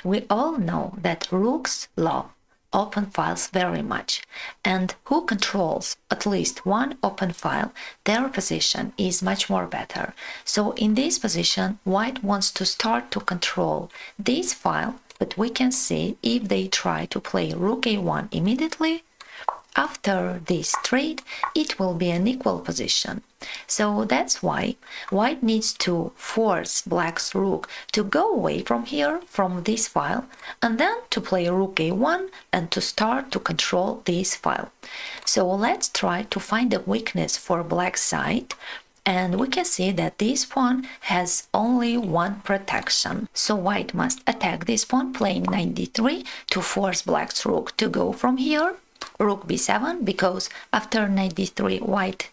We all know that Rooks love open files very much, and who controls at least one open file, their position is much more better. So in this position, White wants to start to control this file, but we can see if they try to play Rook A1 immediately, after this trade, it will be an equal position. So that's why White needs to force Black's rook to go away from here, from this file, and then to play Rook A1 and to start to control this file. So let's try to find a weakness for Black's side. And we can see that this pawn has only one protection. So White must attack this pawn, playing knight d3 to force Black's rook to go from here. Rook b7, because after knight d3 White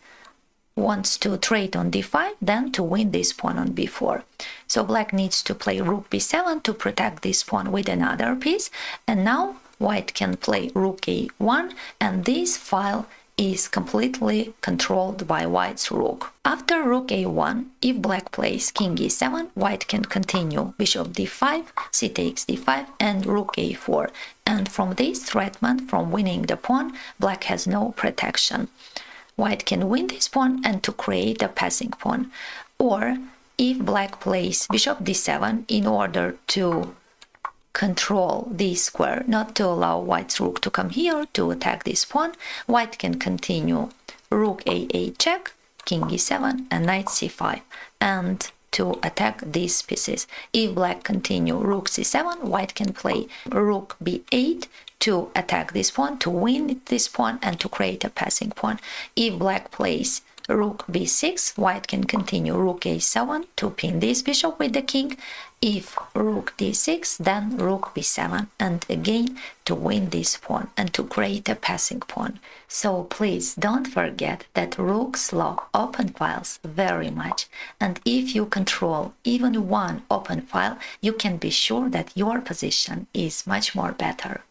wants to trade on d5, then to win this pawn on b4. So Black needs to play Rook b7 to protect this pawn with another piece, and now White can play Rook a1, and this file is completely controlled by White's rook. After Rook a1, if Black plays King e7, White can continue Bishop d5, c takes d5, and Rook a4. And from this threat from winning the pawn, Black has no protection. White can win this pawn and to create a passing pawn. Or if Black plays Bishop d7 in order to control this square, not to allow White's rook to come here to attack this pawn, White can continue Rook a8 check, King e7, and Knight c5, and to attack these pieces. If Black continue Rook c7, White can play Rook b8 to attack this pawn, to win this pawn, and to create a passing pawn. If Black plays Rook b6, White can continue Rook a7 to pin this bishop with the king. If Rook d6, then Rook b7, and again to win this pawn and to create a passing pawn. So please don't forget that Rooks love open files very much, and if you control even one open file, you can be sure that your position is much more better.